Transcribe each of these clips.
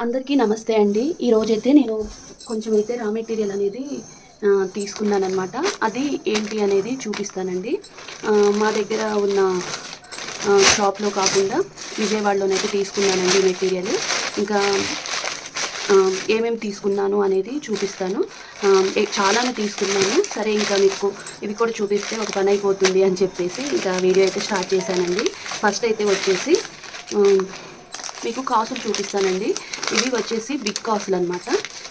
అందరికీ నమస్తే అండి. ఈరోజైతే నేను కొంచెం అయితే రా మెటీరియల్ అనేది తీసుకున్నాననమాట. అది ఏంటి అనేది చూపిస్తానండి. మా దగ్గర ఉన్న షాప్‌లో కాకుండా విజయవాడలోనైతే తీసుకున్నానండి మెటీరియల్. ఇంకా ఏమేమి తీసుకున్నాను అనేది చూపిస్తాను. చాలానే తీసుకున్నాను. సరే ఇంకా మీకు ఇవి కూడా చూపిస్తే ఒక పని అయిపోతుంది అని చెప్పేసి ఇంకా వీడియో అయితే స్టార్ట్ చేశానండి. ఫస్ట్ అయితే వచ్చేసి మీకు కాసులు చూపిస్తానండి. ఇవి వచ్చేసి బిగ్ కాసులు అనమాట.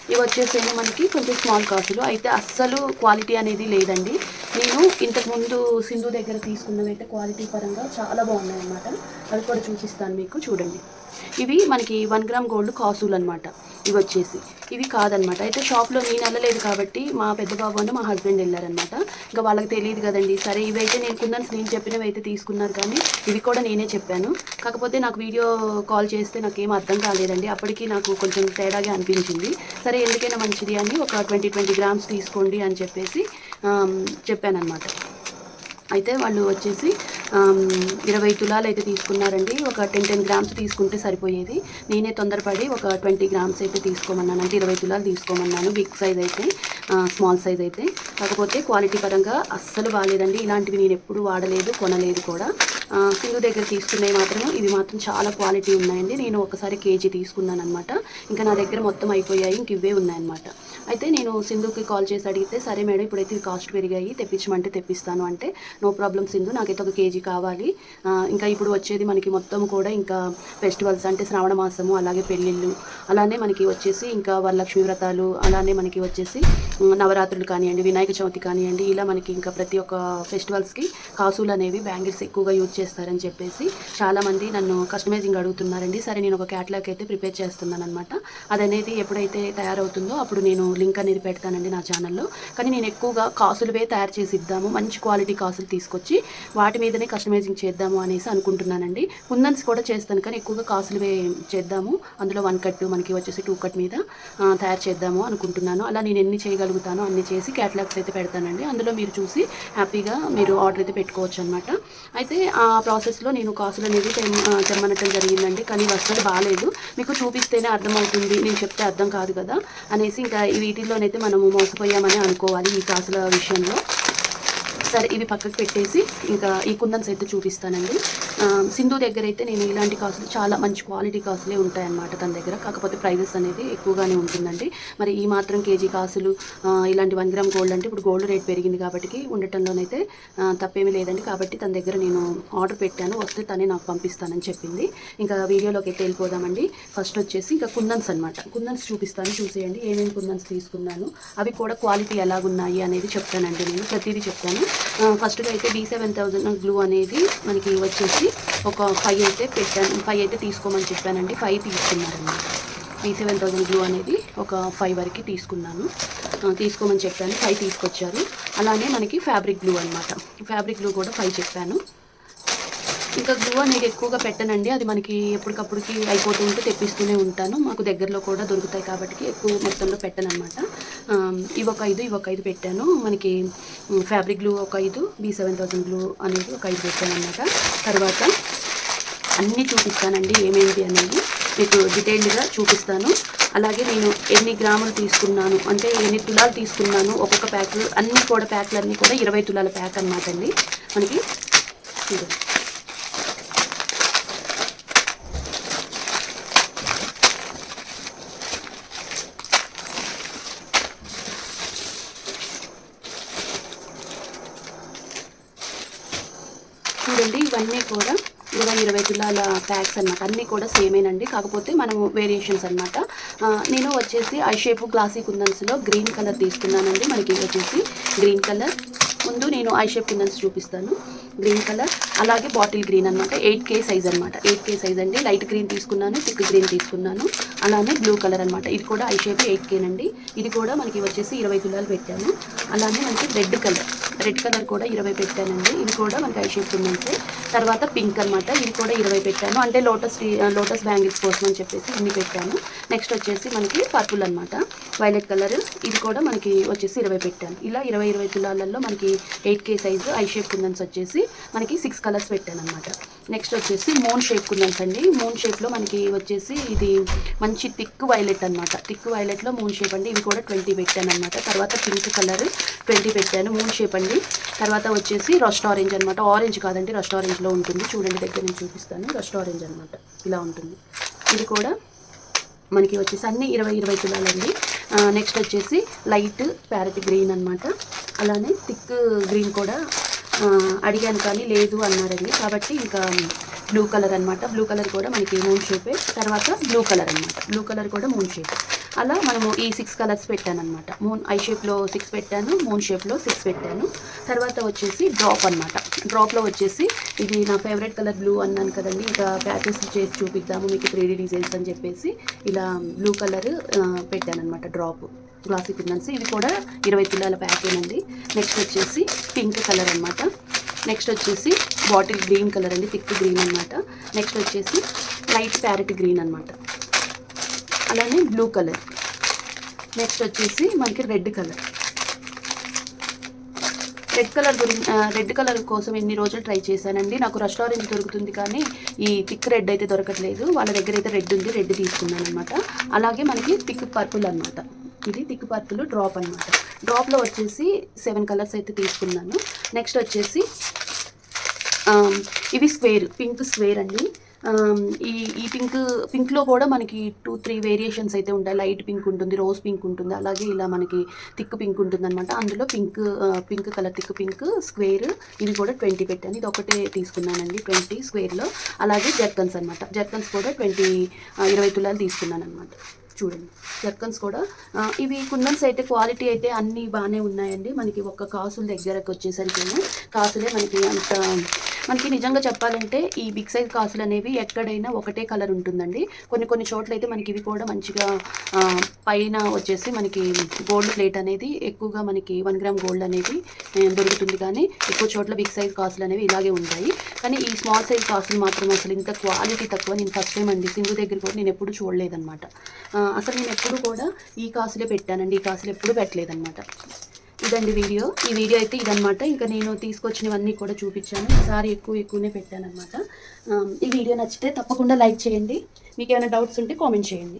ఇవి వచ్చేసి మనకి కొంచెం స్మాల్ కాసులు అయితే అస్సలు క్వాలిటీ అనేది లేదండి. నేను ఇంతకుముందు సింధు దగ్గర తీసుకున్నవి అయితే క్వాలిటీ పరంగా చాలా బాగున్నాయి అన్నమాట. అవి కూడా చూపిస్తాను మీకు, చూడండి. ఇవి మనకి 1 గ్రామ్ గోల్డ్ కాసులు అనమాట. ఇవి వచ్చేసి ఇవి కాదనమాట. అయితే షాప్లో నేను వెళ్ళలేదు కాబట్టి మా పెద్ద బాబు అని మా హస్బెండ్ వెళ్ళారనమాట. ఇంకా వాళ్ళకి తెలియదు కదండి. సరే ఇవైతే నేను చెప్పినవి అయితే తీసుకున్నారు, కానీ ఇవి కూడా నేనే చెప్పాను. కాకపోతే నాకు వీడియో కాల్ చేస్తే నాకేం అర్థం కాలేదండి. అప్పటికి నాకు కొంచెం తేడాగా అనిపించింది. సరే ఎందుకైనా మంచిది అని ఒక 20 గ్రామ్స్ తీసుకోండి అని చెప్పేసి చెప్పానమాట. అయితే వాళ్ళు వచ్చేసి 20 తులాలు అయితే తీసుకున్నారండి. ఒక 10 గ్రామ్స్ తీసుకుంటే సరిపోయేది. నేనే తొందరపడి ఒక 20 గ్రామ్స్ అయితే తీసుకోమన్నాను. అంటే 20 తులాలు తీసుకోమన్నాను. బిగ్ సైజ్ అయితే, స్మాల్ సైజ్ అయితే. కాకపోతే క్వాలిటీ పరంగా అస్సలు బాగాలేదండి. ఇలాంటివి నేను ఎప్పుడు వాడలేదు, కొనలేదు కూడా. సింధు దగ్గర తీసుకునేవి మాత్రం ఇవి మాత్రం చాలా క్వాలిటీ ఉన్నాయండి. నేను ఒకసారి కేజీ తీసుకున్నాను అనమాట. ఇంకా నా దగ్గర మొత్తం అయిపోయాయి, ఇంక ఇవే ఉన్నాయన్నమాట. అయితే నేను సింధుకి కాల్ చేసి అడిగితే, సరే మేడం ఇప్పుడైతే ఇవి కాస్ట్ పెరిగాయి, తెప్పించమంటే తెప్పిస్తాను అంటే, నో ప్రాబ్లం సింధు, నాకైతే ఒక కేజీ కావాలి. ఇంకా ఇప్పుడు వచ్చేది మనకి మొత్తం కూడా ఇంకా ఫెస్టివల్స్ అంటే శ్రావణ మాసము, అలాగే పెళ్ళిళ్ళు, అలానే మనకి వచ్చేసి ఇంకా వరలక్ష్మి వ్రతాలు, అలానే మనకి వచ్చేసి నవరాత్రులు కానివ్వండి, వినాయక చవితి కానివ్వండి, ఇలా మనకి ఇంకా ప్రతి ఒక్క ఫెస్టివల్స్కి కాసులు అనేవి బ్యాంగిల్స్ ఎక్కువగా యూజ్ చేస్తారని చెప్పేసి చాలామంది నన్ను కస్టమైజింగ్ అడుగుతున్నారండి. సరే నేను ఒక క్యాటలాగ్ అయితే ప్రిపేర్ చేస్తున్నాను అనమాట. అదనేది ఎప్పుడైతే తయారవుతుందో అప్పుడు నేను లింక్ అనేది పెడతానండి నా ఛానల్లో. కానీ నేను ఎక్కువగా కాసులువే తయారు చేసి ఇద్దాము, మంచి క్వాలిటీ కాసులు తీసుకొచ్చి వాటి మీదనే కస్టమైజింగ్ చేద్దాము అనేసి అనుకుంటున్నానండి. కుందన్స్ కూడా చేస్తాను, కానీ ఎక్కువగా కాసులువే చేద్దాము. అందులో 1 కట్ మనకి వచ్చేసి 2 కట్ మీద తయారు చేద్దాము అనుకుంటున్నాను. అలా నేను ఎన్ని చేయగలుగుతానో అన్ని చేసి క్యాటలాగ్స్ అయితే పెడతానండి. అందులో మీరు చూసి హ్యాపీగా మీరు ఆర్డర్ అయితే పెట్టుకోవచ్చు అనమాట. అయితే ఆ ప్రాసెస్లో నేను కాసులు అనేది తెమ్మనటం జరిగిందండి. కానీ అస్సలు బాగాలేదు. మీకు చూపిస్తేనే అర్థమవుతుంది, నేను చెప్తే అర్థం కాదు కదా అనేసి ఇంకా వీటిల్లోనైతే మనము మోసపోయామని అనుకోవాలి ఈ కాసుల విషయంలో. సరే ఇవి పక్కకు పెట్టేసి ఇంకా ఈ కుందన్స్ అయితే చూపిస్తానండి. సింధు దగ్గర అయితే నేను ఇలాంటి కాసులు చాలా మంచి క్వాలిటీ కాసులే ఉంటాయన్నమాట తన దగ్గర. కాకపోతే ప్రైజెస్ అనేది ఎక్కువగానే ఉంటుందండి. మరి ఈ మాత్రం కేజీ కాసులు ఇలాంటి 1 గ్రామ్ గోల్డ్ అంటే ఇప్పుడు గోల్డ్ రేట్ పెరిగింది కాబట్టి ఉండటంలోనైతే తప్పేమీ లేదండి. కాబట్టి తన దగ్గర నేను ఆర్డర్ పెట్టాను, వస్తే తనే నాకు పంపిస్తానని చెప్పింది. ఇంకా వీడియోలోకి అయితే వెళ్ళిపోదామండి. ఫస్ట్ వచ్చేసి ఇంకా కుందన్స్ అనమాట. కుందన్స్ చూపిస్తాను, చూసేయండి ఏమేమి కుందన్స్ తీసుకున్నాను, అవి కూడా క్వాలిటీ ఎలాగున్నాయి అనేది చెప్తానండి. నేను ప్రతిదీ చెప్తాను. ఫస్ట్గా అయితే B7000 గ్లూ అనేది మనకి వచ్చేసి ఒక 5 అయితే పెట్టాను. 5 అయితే తీసుకోమని చెప్పానండి. 5 తీసుకున్నారన్నమాట. B7000 గ్లూ అనేది ఒక 5 వరకు తీసుకున్నాను, తీసుకోమని చెప్పాను. 5 తీసుకొచ్చారు. అలానే మనకి ఫ్యాబ్రిక్ గ్లూ అనమాట. ఫ్యాబ్రిక్ గ్లూ కూడా 5 చెప్పాను. ఇంకా గ్లూ అనేది ఎక్కువగా పెట్టనండి, అది మనకి ఎప్పటికప్పుడుకి అయిపోతూ ఉంటే తెప్పిస్తూనే ఉంటాను. మాకు దగ్గరలో కూడా దొరుకుతాయి కాబట్టి ఎక్కువ మొత్తంలో పెట్టను అనమాట. ఇవి ఒక 5 పెట్టాను. మనకి ఫ్యాబ్రిక్ గ్లూ ఒక 5, B7000 గ్లూ అనేది ఒక 5 పెట్టాను అనమాట. తర్వాత అన్నీ చూపిస్తానండి ఏమేంటి అనేది మీకు డీటెయిల్డ్గా చూపిస్తాను. అలాగే నేను ఎన్ని గ్రాములు తీసుకున్నాను, అంటే ఎన్ని తులాలు తీసుకున్నాను, ఒక్కొక్క ప్యాక్ అన్నీ కూడా ప్యాక్లు అన్నీ కూడా 20 తులాల ప్యాక్ అనమాట అండి మనకి. చూడండి ఇవన్నీ కూడా 20 తులాల ప్యాక్స్ అనమాట. అన్నీ కూడా సేమేనండి, కాకపోతే మనం వేరియేషన్స్ అనమాట. నేను వచ్చేసి ఐ షేప్ గ్లాసీ కుందన్స్లో గ్రీన్ కలర్ తీసుకున్నానండి. మనకి వచ్చేసి గ్రీన్ కలర్, ముందు నేను ఐ షేప్ కుందన్స్ చూపిస్తాను. గ్రీన్ కలర్, అలాగే బాటిల్ గ్రీన్ అనమాట. 8K సైజ్ అనమాట. 8K సైజ్ అండి. లైట్ గ్రీన్ తీసుకున్నాను, థిక్ గ్రీన్ తీసుకున్నాను. అలానే బ్లూ కలర్ అనమాట. ఇది కూడా ఐ షేప్ 8K నండి. ఇది కూడా మనకి వచ్చేసి 20 తులాలు పెట్టాను. అలానే మనకి రెడ్ కలర్ కూడా 20 పెట్టానండి. ఇది కూడా మనకి ఐ షేప్ కుందన్సే. తర్వాత పింక్ అనమాట, ఇది కూడా 20 పెట్టాను. అంటే లోటస్ బ్యాంగిల్స్ కోసం అని చెప్పేసి ఇన్ని పెట్టాను. నెక్స్ట్ వచ్చేసి మనకి పర్పుల్ అనమాట, వైలెట్ కలర్, ఇది కూడా మనకి వచ్చేసి 20 పెట్టాను. ఇలా 20 తులాలలో మనకి 8K సైజు ఐ షేప్ కుందన్స్ వచ్చేసి మనకి 6 కలర్స్ పెట్టాను అనమాట. నెక్స్ట్ వచ్చేసి మూన్ షేప్ కుందన్స్ అండి. మూన్ షేప్లో మనకి వచ్చేసి ఇది మంచి థిక్ వైలెట్ అనమాట. థిక్ వైలెట్లో మూన్ షేప్ అండి, ఇవి కూడా 20 పెట్టాను అనమాట. తర్వాత పింక్ కలర్ 20 పెట్టాను, మూన్ షేప్ అండి. తర్వాత వచ్చేసి రస్ట్ ఆరెంజ్ అనమాట, ఆరెంజ్ కాదండి రస్ట్ ఆరెంజ్లో ఉంటుంది, చూడండి దగ్గర నుంచి చూపిస్తాను. రస్ట్ ఆరెంజ్ అనమాట, ఇలా ఉంటుంది. ఇది కూడా మనకి వచ్చేసి అన్ని 20 తులాలండి. నెక్స్ట్ వచ్చేసి లైట్ ప్యారెట్ గ్రీన్ అనమాట. అలానే థిక్ గ్రీన్ కూడా అడిగాను కానీ లేదు అన్నారండి, కాబట్టి ఇంకా బ్లూ కలర్ అనమాట. బ్లూ కలర్ కూడా మనకి మూన్ షేపే. తర్వాత బ్లూ కలర్ అనమాట, బ్లూ కలర్ కూడా మూన్ షేప్. అలా మనము ఈ 6 కలర్స్ పెట్టాను అనమాట. మూన్ ఐ షేప్లో 6 పెట్టాను, మూన్ షేప్లో 6 పెట్టాను. తర్వాత వచ్చేసి డ్రాప్ అనమాట. డ్రాప్లో వచ్చేసి ఇది నా ఫేవరెట్ కలర్ బ్లూ అన్నాను కదండి, ఇంకా ప్యాచెస్ చేసి చూపిద్దాము మీకు 3D డిజైన్స్ అని చెప్పేసి ఇలా బ్లూ కలర్ పెట్టాను అనమాట. డ్రాప్ గ్లాసీ కుందన్స్, ఇది కూడా 20 తులాల ప్యాకేనండి. నెక్స్ట్ వచ్చేసి పింక్ కలర్ అనమాట. నెక్స్ట్ వచ్చేసి బాటిల్ గ్రీన్ కలర్ అండి, థిక్ గ్రీన్ అనమాట. నెక్స్ట్ వచ్చేసి లైట్ ప్యారెట్ గ్రీన్ అనమాట. అలానే బ్లూ కలర్. నెక్స్ట్ వచ్చేసి మనకి రెడ్ కలర్. రెడ్ కలర్ కోసం ఎన్ని రోజులు ట్రై చేశానండి. నాకు రస్ట్ ఆరెంజ్ దొరుకుతుంది కానీ ఈ థిక్ రెడ్ అయితే దొరకట్లేదు. వాళ్ళ దగ్గర అయితే రెడ్ ఉంది, రెడ్ తీసుకున్నాను అనమాట. అలాగే మనకి థిక్ పర్పుల్ అనమాట, ఇది థిక్ పర్పుల్ డ్రాప్ అనమాట. డ్రాప్లో వచ్చేసి 7 కలర్స్ అయితే తీసుకున్నాను. నెక్స్ట్ వచ్చేసి ఇవి స్క్వేర్, పింక్ స్క్వేర్ అండి. ఈ పింక్లో కూడా మనకి 2-3 వేరియేషన్స్ అయితే ఉంటాయి. లైట్ పింక్ ఉంటుంది, రోజ్ పింక్ ఉంటుంది, అలాగే ఇలా మనకి థిక్ పింక్ ఉంటుంది అనమాట. అందులో pink colour thick pink square, ఇది కూడా 20 పెట్టాను. ఇది ఒకటే తీసుకున్నానండి 20 స్క్వేర్లో. అలాగే జర్కన్స్ అనమాట, జర్కన్స్ కూడా 20 తులాలు తీసుకున్నాను అనమాట. చూడండి జర్కన్స్ కూడా ఇవి కుందన్స్ అయితే క్వాలిటీ అయితే అన్నీ బాగానే ఉన్నాయండి. మనకి ఒక్క కాసుల దగ్గరకు వచ్చేసరికి కాసులే మనకి నిజంగా చెప్పాలంటే ఈ బిగ్ సైజ్ కాసులు అనేవి ఎక్కడైనా ఒకటే కలర్ ఉంటుందండి. కొన్ని చోట్ల అయితే మనకి ఇవి కూడా మంచిగా పైన వచ్చేసి మనకి గోల్డ్ ప్లేట్ అనేది ఎక్కువగా మనకి 1 గ్రామ్ గోల్డ్ అనేది దొరుకుతుంది, కానీ ఎక్కువ చోట్ల బిగ్ సైజ్ కాసులు అనేవి ఇలాగే ఉంటాయి. కానీ ఈ స్మాల్ సైజ్ కాసులు మాత్రం అసలు ఇంత క్వాలిటీ తక్కువ. నేను ఫస్ట్ టైం అండి సింధు దగ్గర కూడా నేను ఎప్పుడు చూడలేదన్నమాట. అసలు నేను ఎప్పుడు కూడా ఈ కాసులే పెట్టానండి, ఈ కాసులు ఎప్పుడు పెట్టలేదన్నమాట. ఇదండి ఈ వీడియో అయితే ఇదనమాట. ఇంకా నేను తీసుకొచ్చినవన్నీ కూడా చూపించాను. ఈసారి ఎక్కువనే పెట్టాను అనమాట. ఈ వీడియో నచ్చితే తప్పకుండా లైక్ చేయండి. మీకు ఏమైనా డౌట్స్ ఉంటే కామెంట్ చేయండి.